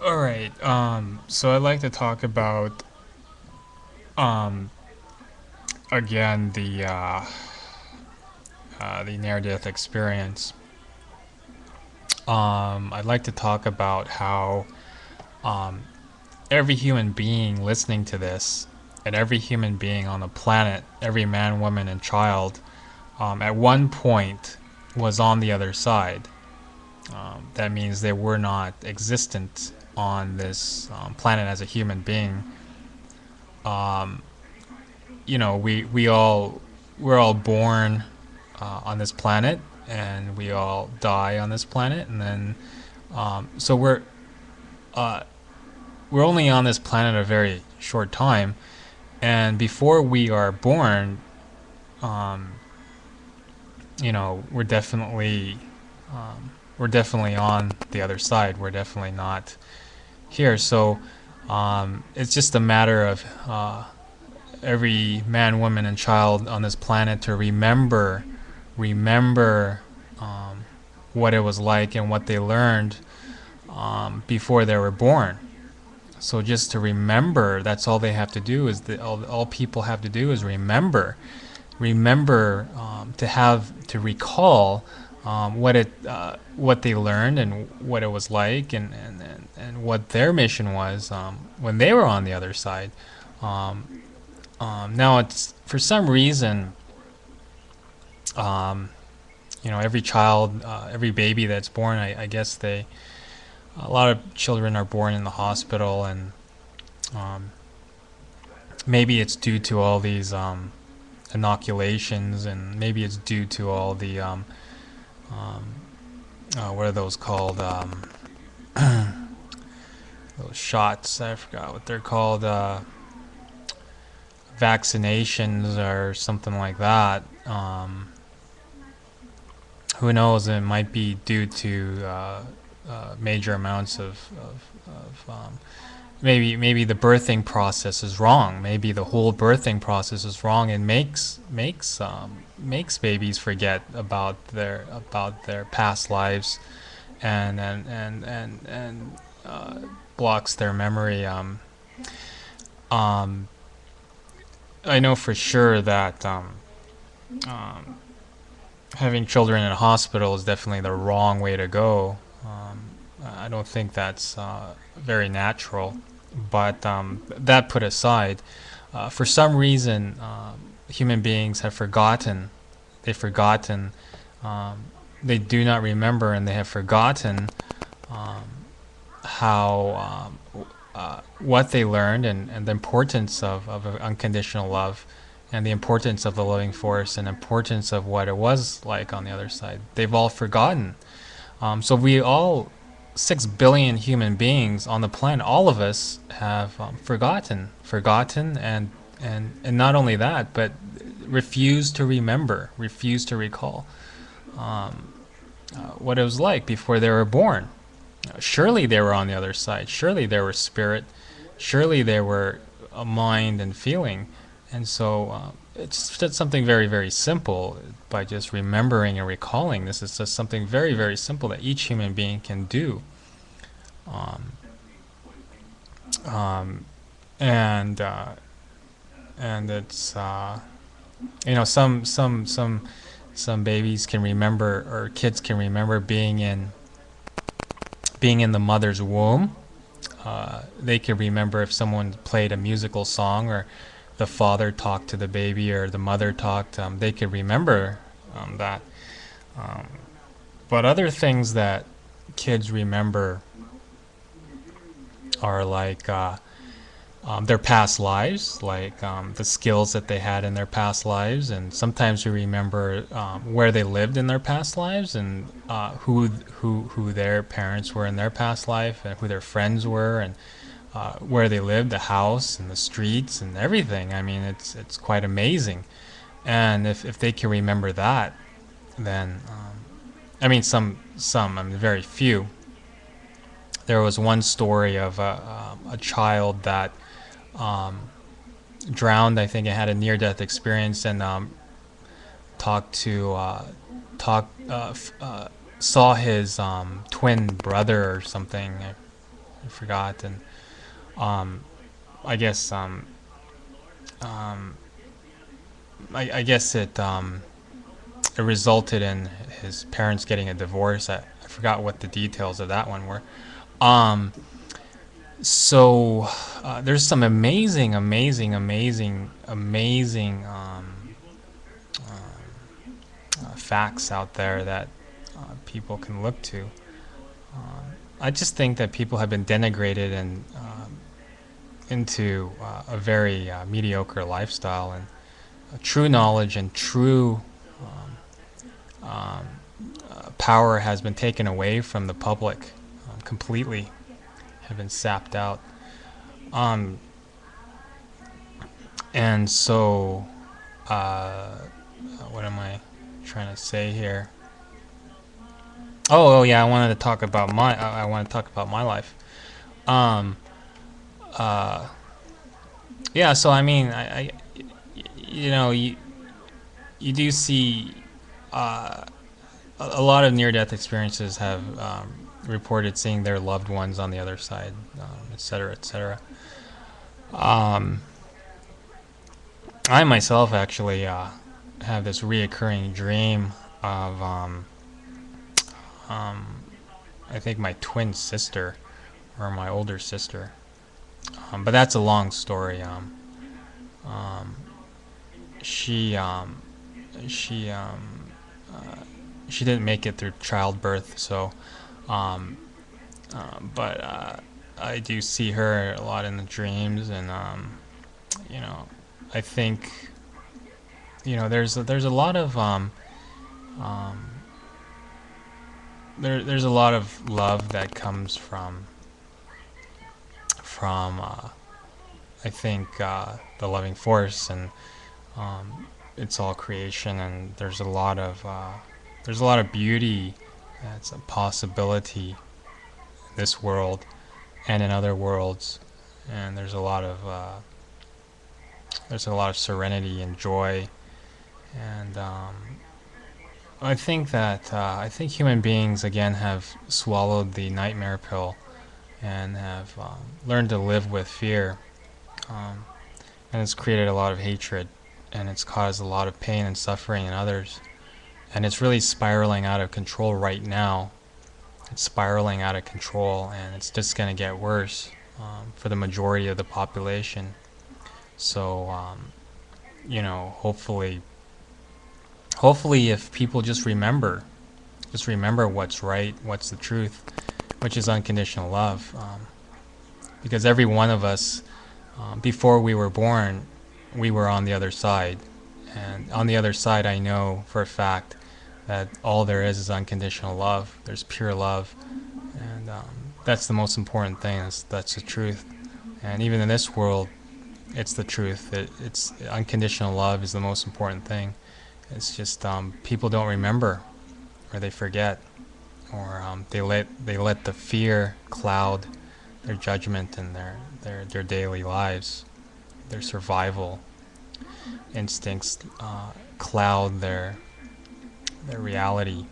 All right. So I'd like to talk about um, again the near-death experience. I'd like to talk about how um, every human being listening to this, and every human being on the planet, every man, woman, and child, at one point was on the other side. That means they were not existent on this planet as a human being. Um, we're all born on this planet, and we all die on this planet, and then so uh, we're only on this planet a very short time, and before we are born, um, we're definitely on the other side. We're definitely not here. So it's just a matter of every man, woman, and child on this planet to remember what it was like and what they learned before they were born. So just to remember, that's all they have to do. All people have to do is remember to recall what they learned and what it was like, and what their mission was when they were on the other side. Um, Now, it's for some reason, um, every child, every baby that's born, I guess a lot of children are born in the hospital, and um, maybe it's due to all these inoculations, and maybe it's due to all the um, what are those called? Those shots. I forgot what they're called. Vaccinations or something like that. Who knows? It might be due to major amounts of maybe the birthing process is wrong. Maybe the whole birthing process is wrong, and makes babies forget about their past lives, and blocks their memory. Um, I know for sure that um, having children in a hospital is definitely the wrong way to go. I don't think that's very natural. But that put aside, for some reason, human beings have forgotten. They've forgotten. Um, they do not remember, and they have forgotten um, how what they learned, and the importance of unconditional love, and the importance of the loving force, and the importance of what it was like on the other side. They've all forgotten. So we all, 6 billion human beings on the planet, all of us have forgotten, and not only that, but refuse to remember, refuse to recall what it was like before they were born. Surely they were on the other side. Surely they were spirit. Surely they were a mind and feeling. And so it's just something very, very simple. By just remembering and recalling, this is just something very, very simple that each human being can do. Um, um, and it's some babies can remember, or kids can remember being in the mother's womb. They can remember if someone played a musical song, or the father talked to the baby, or the mother talked. They could remember that. Um, but other things that kids remember are like their past lives, like the skills that they had in their past lives, and sometimes we remember where they lived in their past lives, and who their parents were in their past life, and who their friends were, and where they lived, the house and the streets and everything. I mean, it's quite amazing. And if they can remember that, then I mean, I mean, very few. There was one story of a child that um, drowned. I think it had a near-death experience, and talked to talk saw his twin brother or something. I forgot. And I guess um, I guess it resulted in his parents getting a divorce. I forgot what the details of that one were. Um, so there's some amazing facts out there that people can look to. I just think that people have been denigrated and into a very mediocre lifestyle, and true knowledge and true power has been taken away from the public completely, have been sapped out. Um, and so, what am I trying to say here? Oh yeah, I wanted to talk about I want to talk about my life. Um, uh, yeah, so I mean, you know, you do see a lot of near-death experiences have reported seeing their loved ones on the other side, et cetera, et cetera. Um, I myself actually have this reoccurring dream of um, I think my twin sister or my older sister, but that's a long story. Um, she um, she she didn't make it through childbirth, so um, but I do see her a lot in the dreams, and you know, I think there's a lot of um, there's a lot of love that comes from I think the loving force, and it's all creation, and there's a lot of beauty that's a possibility in this world and in other worlds, and there's a lot of serenity and joy, and I think human beings again have swallowed the nightmare pill and have learned to live with fear, um, and it's created a lot of hatred, and it's caused a lot of pain and suffering in others, and it's really spiraling out of control right now. It's spiraling out of control, and it's just going to get worse for the majority of the population. So, hopefully, if people just remember what's right, what's the truth, which is unconditional love, because every one of us, before we were born, we were on the other side, and on the other side, I know for a fact that all there is unconditional love. There's pure love, and that's the most important thing. That's the truth, and even in this world, it's the truth. It's unconditional love is the most important thing. It's just people don't remember, or they forget, or they let the fear cloud their judgment and their daily lives. Their survival instincts cloud their reality.